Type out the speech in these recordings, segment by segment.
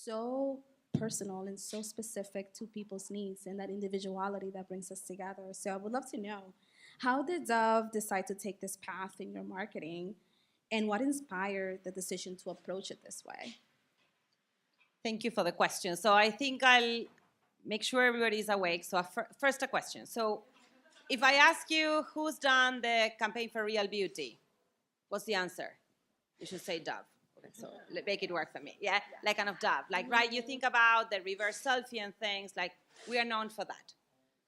so personal and so specific to people's needs and that individuality that brings us together. So I would love to know, how did Dove decide to take this path in your marketing, and what inspired the decision to approach it this way? Thank you for the question. So I think I'll make sure everybody is awake. So first a question. So if I ask you who's done the campaign for Real Beauty, what's the answer? You should say Dove. Okay, so make it work for me. Yeah, like kind of Dove. Like, right, you think about the reverse selfie and things, like we are known for that.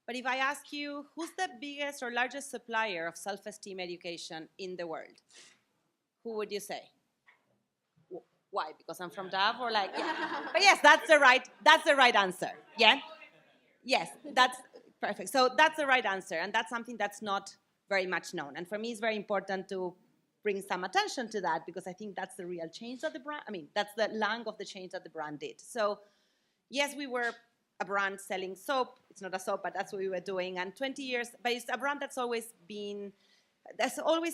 But if I ask you, who's the biggest or largest supplier of self-esteem education in the world? Who would you say? Why? Because I'm from Dove, or like, yeah. But yes, that's the right answer. Yeah? Yes, that's perfect. So that's the right answer, and that's something that's not very much known. And for me, it's very important to bring some attention to that, because I think that's the real change that the brand, that's the lung of the change that the brand did. So yes, we were a brand selling soap. It's not a soap, but that's what we were doing. And 20 years, but it's a brand that's always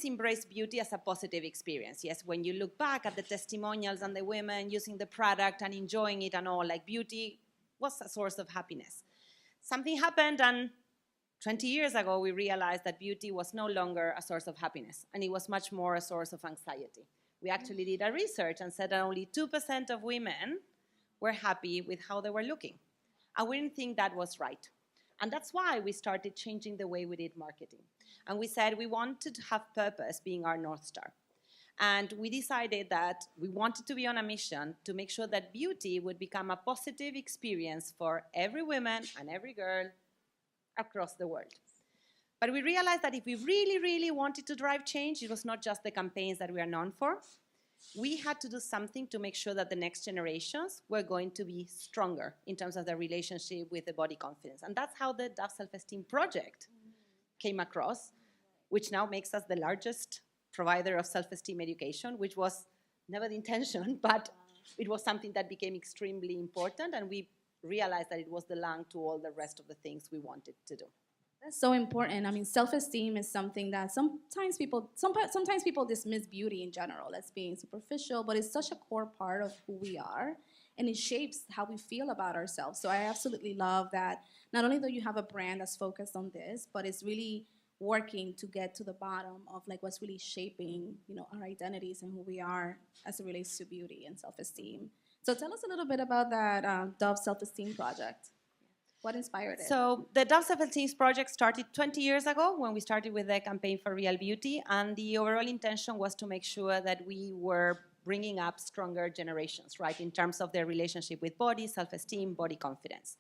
embraced beauty as a positive experience. Yes, when you look back at the testimonials and the women using the product and enjoying it and all, like beauty was a source of happiness. Something happened, and 20 years ago, we realized that beauty was no longer a source of happiness, and it was much more a source of anxiety. We actually did a research and said that only 2% of women were happy with how they were looking. And we didn't think that was right. And that's why we started changing the way we did marketing. And we said we wanted to have purpose being our North Star. And we decided that we wanted to be on a mission to make sure that beauty would become a positive experience for every woman and every girl across the world. But we realized that if we really, really wanted to drive change, it was not just the campaigns that we are known for. We had to do something to make sure that the next generations were going to be stronger in terms of their relationship with the body confidence. And that's how the Dove Self-Esteem Project came across, which now makes us the largest provider of self-esteem education, which was never the intention, but it was something that became extremely important, and we realized that it was the lung to all the rest of the things we wanted to do. That's so important. I mean, self-esteem is something that sometimes people dismiss beauty in general as being superficial, but it's such a core part of who we are, and it shapes how we feel about ourselves. So I absolutely love that not only do you have a brand that's focused on this, but it's really working to get to the bottom of like what's really shaping, our identities and who we are as it relates to beauty and self-esteem. So tell us a little bit about that Dove Self-Esteem Project. What inspired it? So the Dove Self-Esteem Project started 20 years ago when we started with the campaign for Real Beauty, and the overall intention was to make sure that we were bringing up stronger generations, right, in terms of their relationship with body, self-esteem, body confidence.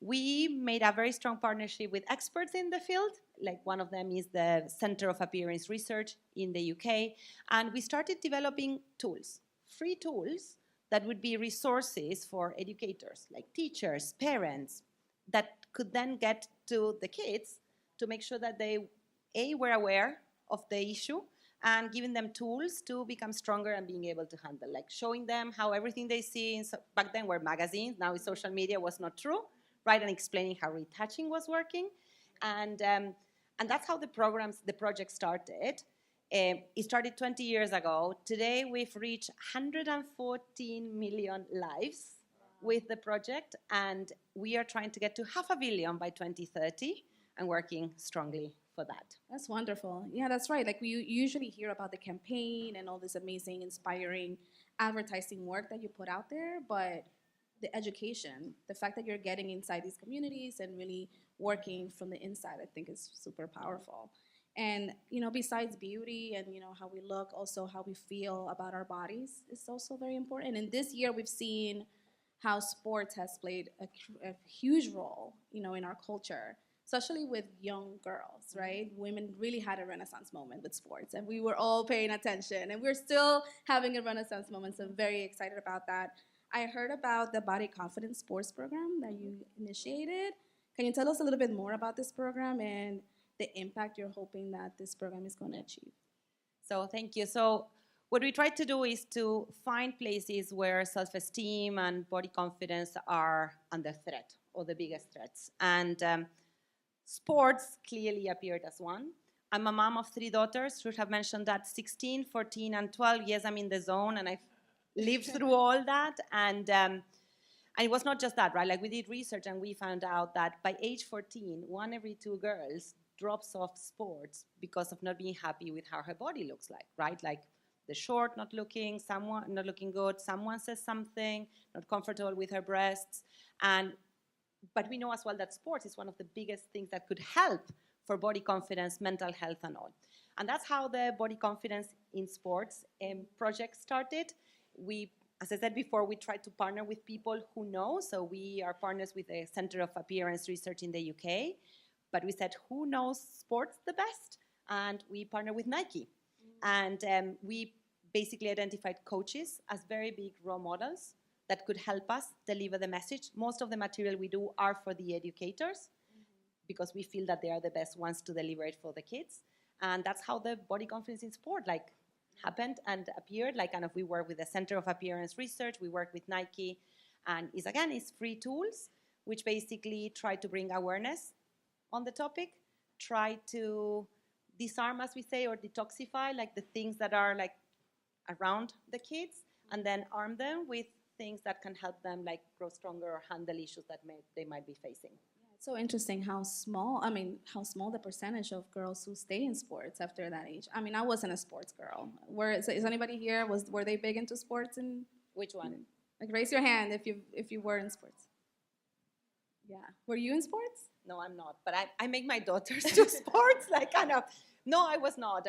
We made a very strong partnership with experts in the field. Like one of them is the Center of Appearance Research in the UK. And we started developing tools, free tools that would be resources for educators, like teachers, parents, that could then get to the kids to make sure that they, were aware of the issue and giving them tools to become stronger and being able to handle, like showing them how everything they see, back then were magazines, now it's social media, was not true, right, and explaining how retouching was working. And that's how the project started. It started 20 years ago. Today, we've reached 114 million lives with the project, and we are trying to get to 500 million by 2030 and working strongly for that. That's wonderful. Yeah, that's right. Like we usually hear about the campaign and all this amazing, inspiring advertising work that you put out there, but the education, the fact that you're getting inside these communities and really working from the inside, I think is super powerful. And, besides beauty and, how we look, also how we feel about our bodies is also very important. And this year we've seen how sports has played a huge role, in our culture, especially with young girls, right? Women really had a renaissance moment with sports, and we were all paying attention, and we're still having a renaissance moment, so I'm very excited about that. I heard about the Body Confidence Sports program that you initiated. Can you tell us a little bit more about this program and the impact you're hoping that this program is going to achieve? So thank you. So what we try to do is to find places where self-esteem and body confidence are under threat, or the biggest threats. And sports clearly appeared as one. I'm a mom of 3 daughters. Should have mentioned that 16, 14, and 12. Yes, I'm in the zone, and I've lived through all that. And And it was not just that, right? Like we did research and we found out that by age 14, 1 every 2 girls drops off sports because of not being happy with how her body looks like, right? Like the short not looking, someone not looking good, someone says something, not comfortable with her breasts. But we know as well that sports is one of the biggest things that could help for body confidence, mental health, and all. And that's how the Body Confidence in Sports project started. As I said before, we tried to partner with people who know. So we are partners with the Center of Appearance Research in the UK. But we said, who knows sports the best? And we partner with Nike. And we basically identified coaches as very big role models that could help us deliver the message. Most of the material we do are for the educators because we feel that they are the best ones to deliver it for the kids. And that's how the Body Confidence in Sport happened and appeared. We work with the Center of Appearance Research, we work with Nike, and it's free tools which basically try to bring awareness on the topic, try to disarm, as we say, or detoxify the things that are around the kids, and then arm them with things that can help them grow stronger or handle issues that they might be facing. It's so interesting how small the percentage of girls who stay in sports after that age. I mean, I wasn't a sports girl. Is anybody here, were they big into sports? And which one? Raise your hand if you were in sports. Yeah. Were you in sports? No, I'm not. But I make my daughters do sports. No, I was not.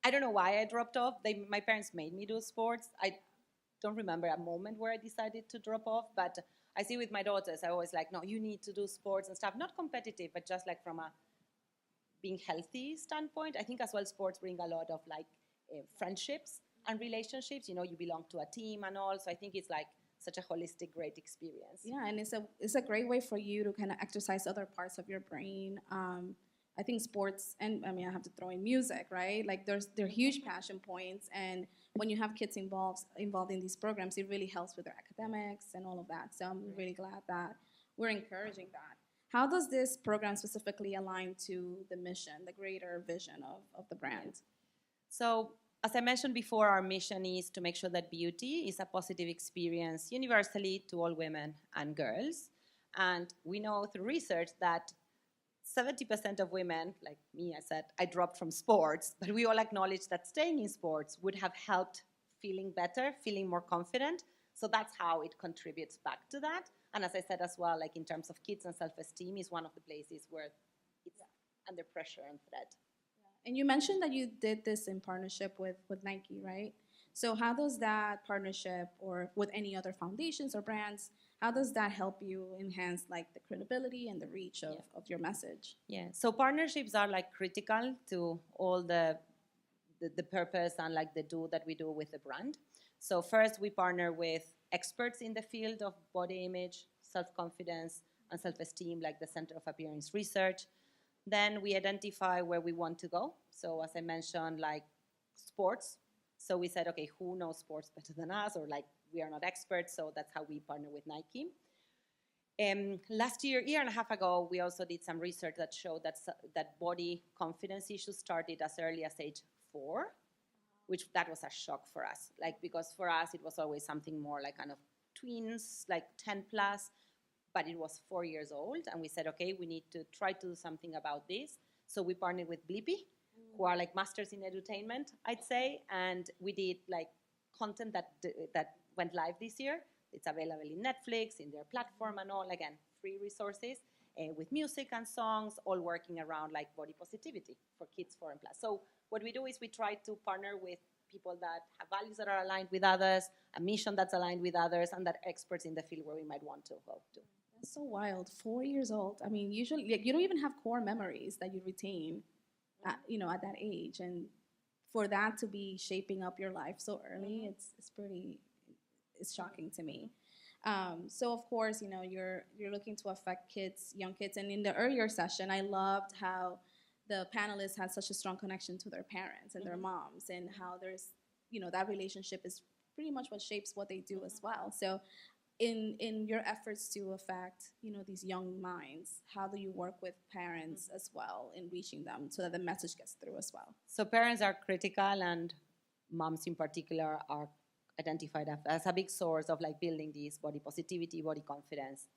I don't know why I dropped off. My parents made me do sports. I don't remember a moment where I decided to drop off, but I see with my daughters, I always no, you need to do sports and stuff. Not competitive, but just from a being healthy standpoint. I think as well sports bring a lot of friendships and relationships. You belong to a team and all. So I think it's such a holistic, great experience. Yeah, and it's a great way for you to kind of exercise other parts of your brain. I think sports, and I have to throw in music, right? They're huge passion points, and when you have kids involved in these programs, it really helps with their academics and all of that. So I'm really glad that we're encouraging that. How does this program specifically align to the mission, the greater vision of the brand? So as I mentioned before, our mission is to make sure that beauty is a positive experience universally to all women and girls. And we know through research that 70% of women, like me, I said, I dropped from sports, but we all acknowledge that staying in sports would have helped feeling better, feeling more confident. So that's how it contributes back to that. And as I said as well, in terms of kids and self-esteem is one of the places where it's under pressure and threat. And you mentioned that you did this in partnership with Nike, right? So how does that partnership, or with any other foundations or brands, how does that help you enhance the credibility and the reach of your message? Yeah, so partnerships are critical to all the purpose and the do that we do with the brand. So first we partner with experts in the field of body image, self-confidence, and self-esteem, like the Center of Appearance Research. Then we identify where we want to go. So as I mentioned, sports. So we said, okay, who knows sports better than us? Or we are not experts, so that's how we partner with Nike. Last year and a half ago, we also did some research that showed that body confidence issues started as early as age 4, which that was a shock for us. Because for us, it was always something more kind of tweens, 10 plus, but it was 4 years old. And we said, okay, we need to try to do something about this. So we partnered with Blippi, who are masters in edutainment, I'd say. And we did content that went live this year. It's available in Netflix, in their platform and all, again, free resources with music and songs, all working around body positivity for kids 4 and plus. So what we do is we try to partner with people that have values that are aligned with others, a mission that's aligned with others, and that experts in the field where we might want to go to. That's so wild. 4 years old. I mean, usually you don't even have core memories that you retain, at that age, and for that to be shaping up your life so early, it's shocking to me. So of course, you're looking to affect young kids, and in the earlier session, I loved how the panelists had such a strong connection to their parents and their moms, and how there's, that relationship is pretty much what shapes what they do as well. So in your efforts to affect, these young minds, how do you work with parents as well in reaching them so that the message gets through as well? So parents are critical, and moms in particular are identified as a big source of like building this body positivity, body confidence,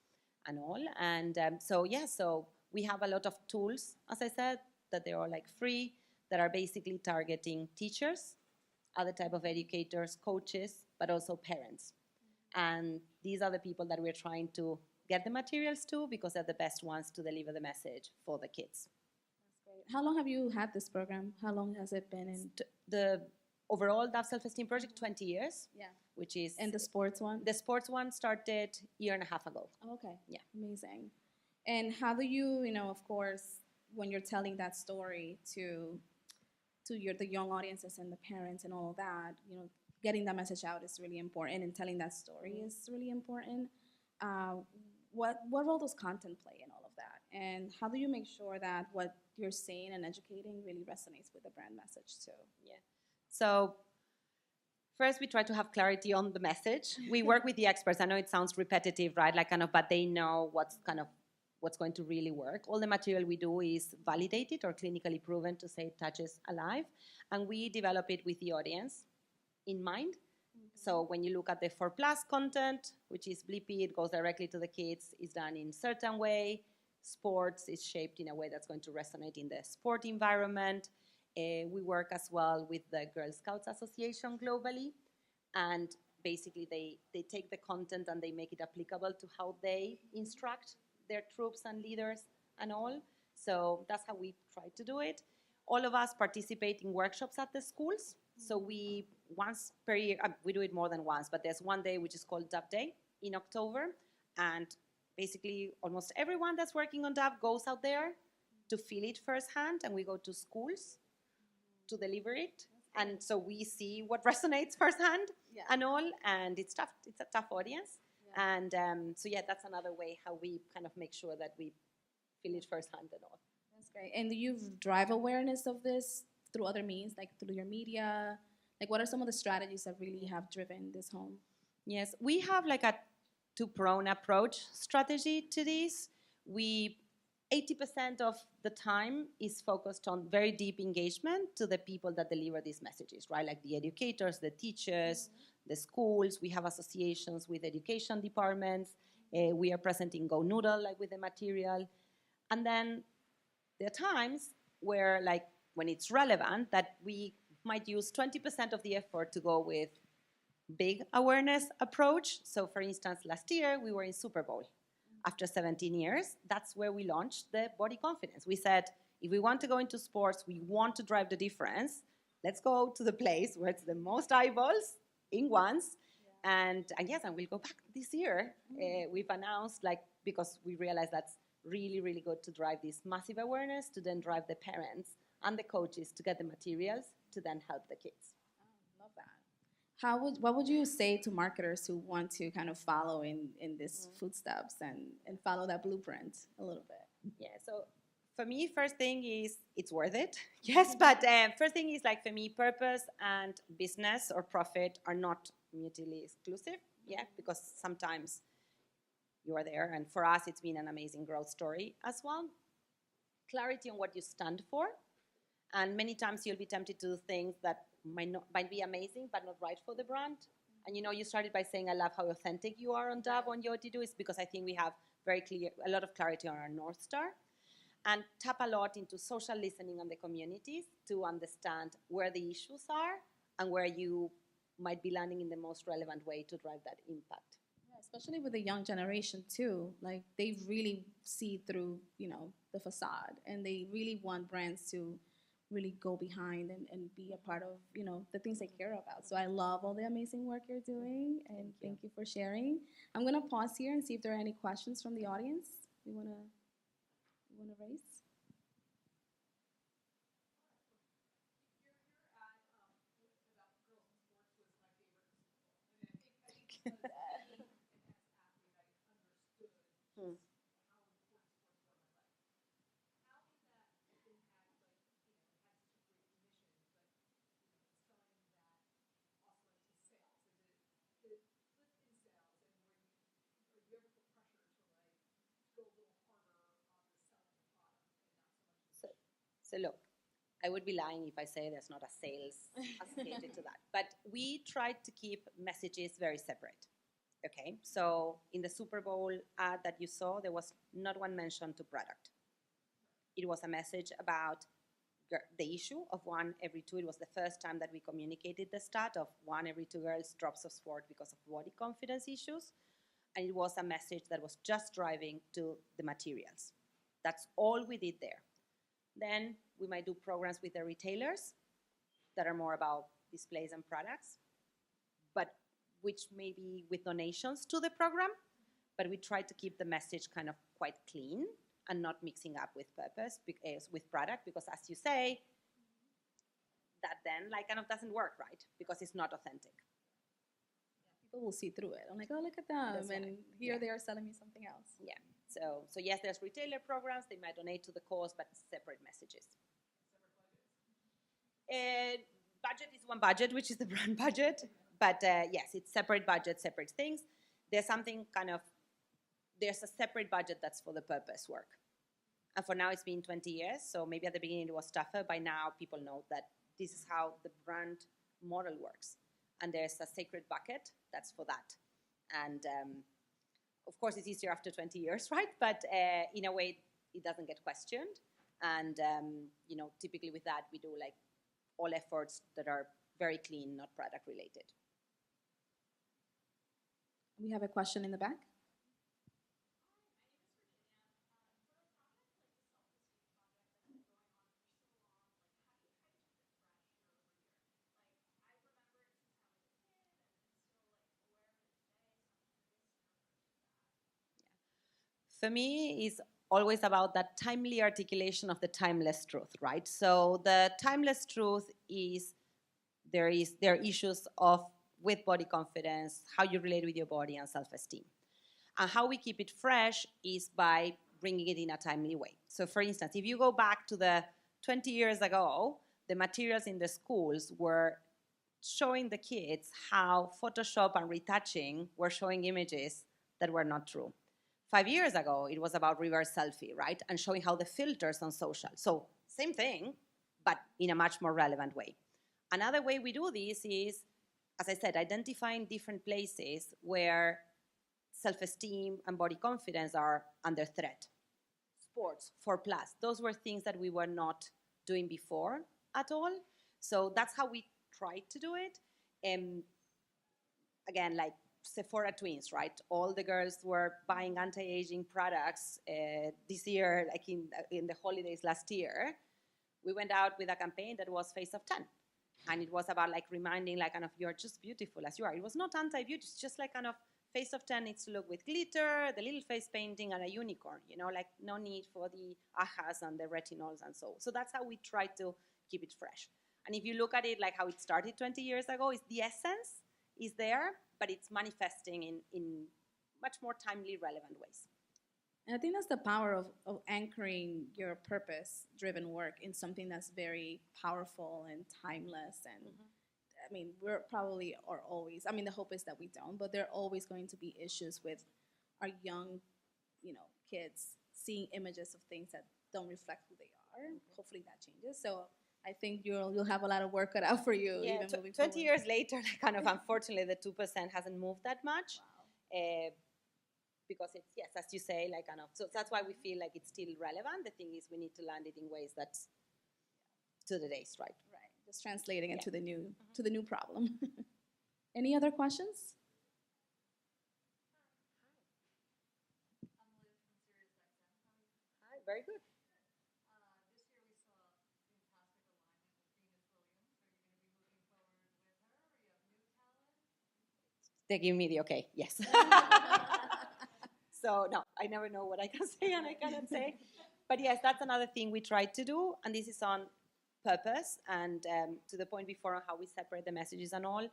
and all. And so we have a lot of tools, as I said, that they are like free, that are basically targeting teachers, other type of educators, coaches, but also parents. And these are the people that we're trying to get the materials to, because they're the best ones to deliver the message for the kids. How long have you had this program? How long has it been in? The overall DAF Self-Esteem Project, 20 years. Yeah. Which is... And the sports one? The sports one started a year and a half ago. Oh, okay. Yeah. Amazing. And how do you, of course, when you're telling that story to the young audiences and the parents and all of that, getting that message out is really important, and telling that story is really important. What role does content play in all of that? And how do you make sure that what you're saying and educating really resonates with the brand message too? Yeah. So first, we try to have clarity on the message. We work with the experts. I know it sounds repetitive, right? But they know what's going to really work. All the material we do is validated or clinically proven to say it touches alive, and we develop it with the audience in mind. Mm-hmm. So when you look at the 4+ content, which is blippy, it goes directly to the kids, is done in a certain way. Sports is shaped in a way that's going to resonate in the sport environment. We work as well with the Girl Scouts Association globally, and basically they take the content and they make it applicable to how they instruct their troops and leaders and all. So that's how we try to do it. All of us participate in workshops at the schools. So we, once per year, we do it more than once, but there's one day which is called DAF Day in October. And basically almost everyone that's working on DAF goes out there to feel it firsthand, and we go to schools to deliver it. And so we see what resonates firsthand and all, and it's tough. It's a tough audience. Yeah. And that's another way how we kind of make sure that we feel it firsthand and all. That's great. And do you drive awareness of this through other means, like through your media? Like, what are some of the strategies that really have driven this home? Yes, we have like a two-pronged approach strategy to this. 80% of the time is focused on very deep engagement to the people that deliver these messages, right? Like the educators, the teachers, the schools. We have associations with education departments. We are present in Go Noodle, like with the material. And then there are times where, like, when it's relevant, that we might use 20% of the effort to go with big awareness approach. So, for instance, last year we were in Super Bowl. After 17 years, that's where we launched the body confidence. We said, if we want to go into sports, we want to drive the difference, let's go to the place where it's the most eyeballs in once. Yeah. And we'll go back this year. We've announced, because we realize that's really, really good to drive this massive awareness, to then drive the parents and the coaches to get the materials to then help the kids. Oh, love that. What would you say to marketers who want to kind of follow in these footsteps and follow that blueprint a little bit? Yeah, so for me, first thing is it's worth it. Yes, but first thing is, like, for me, purpose and business or profit are not mutually exclusive. Yeah, because sometimes you are there, and for us, it's been an amazing growth story as well. Clarity on what you stand for, and many times you'll be tempted to do things that might be amazing, but not right for the brand. And you started by saying, I love how authentic you are on DAV, on what you do. Is because I think we have a lot of clarity on our North Star, and tap a lot into social listening on the communities to understand where the issues are and where you might be landing in the most relevant way to drive that impact. Yeah, especially with the young generation too. Like, they really see through, the facade, and they really want brands to really go behind and be a part of, the things they care about. So I love all the amazing work you're doing, and thank you for sharing. I'm gonna pause here and see if there are any questions from the audience you wanna raise. So look, I would be lying if I say there's not a sales associated to that. But we tried to keep messages very separate. Okay, so in the Super Bowl ad that you saw, there was not one mention to product. It was a message about the issue of 1 every 2. It was the first time that we communicated the stat of 1 every 2 girls drops of sport because of body confidence issues. And it was a message that was just driving to the materials. That's all we did there. Then we might do programs with the retailers that are more about displays and products, but which may be with donations to the program, but we try to keep the message kind of quite clean and not mixing up with purpose, with product, because as you say, that then like kind of doesn't work, right? Because it's not authentic. People will see through it. I'm like, oh, look at them. That's and right. here they are selling me something else. Yeah. So yes, there's retailer programs. They might donate to the cause, but separate messages. Budget is one budget, which is the brand budget. But yes, it's separate budget, separate things. There's a separate budget that's for the purpose work. And for now, it's been 20 years. So maybe at the beginning it was tougher. By now, people know that this is how the brand model works. And there's a sacred bucket that's for that. And of course, it's easier after 20 years, right? But in a way, it doesn't get questioned. And, typically with that, we do like all efforts that are very clean, not product related. We have a question in the back. For me, it's always about that timely articulation of the timeless truth, right? So the timeless truth is there are issues with body confidence, how you relate with your body, and self-esteem. And how we keep it fresh is by bringing it in a timely way. So for instance, if you go back to the 20 years ago, the materials in the schools were showing the kids how Photoshop and retouching were showing images that were not true. 5 years ago, it was about reverse selfie, right? And showing how the filters on social. So same thing, but in a much more relevant way. Another way we do this is, as I said, identifying different places where self-esteem and body confidence are under threat. Sports, 4+, those were things that we were not doing before at all. So that's how we tried to do it. Again, like Sephora twins, right? All the girls were buying anti-aging products this year, like in the holidays last year. We went out with a campaign that was Face of 10. And it was about like reminding like kind of you're just beautiful as you are. It was not anti-beauty, it's just like kind of Face of 10 needs to look with glitter, the little face painting, and a unicorn, like no need for the ahas and the retinols and so. So that's how we try to keep it fresh. And if you look at it like how it started 20 years ago, is the essence is there, but it's manifesting in much more timely, relevant ways. And I think that's the power of anchoring your purpose-driven work in something that's very powerful and timeless. And I mean, we're probably are always, I mean, the hope is that we don't, but there are always going to be issues with our young, kids seeing images of things that don't reflect who they are. Hopefully that changes. So I think you'll have a lot of work cut out for you. Yeah, even moving 20 forward. years later, kind of unfortunately, the 2% hasn't moved that much. Wow. Because it's, yes, as you say, like kind of, so that's why we feel like it's still relevant. The thing is we need to land it in ways that's to the days, right? Right, just translating it to the new problem. Any other questions? Hi, very good. They give me the okay, yes. So no, I never know what I can say and I cannot say. But yes, that's another thing we tried to do, and this is on purpose and to the point before on how we separate the messages and all.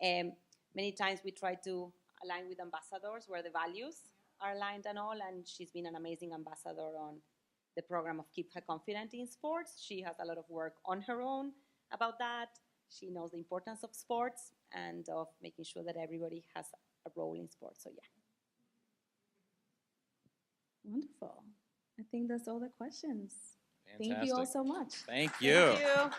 Many times we try to align with ambassadors where the values are aligned and all, and she's been an amazing ambassador on the program of Keep Her Confident in Sports. She has a lot of work on her own about that. She knows the importance of sports and of making sure that everybody has a role in sports. So yeah. Wonderful. I think that's all the questions. Thank you all so much. Thank you. Thank you.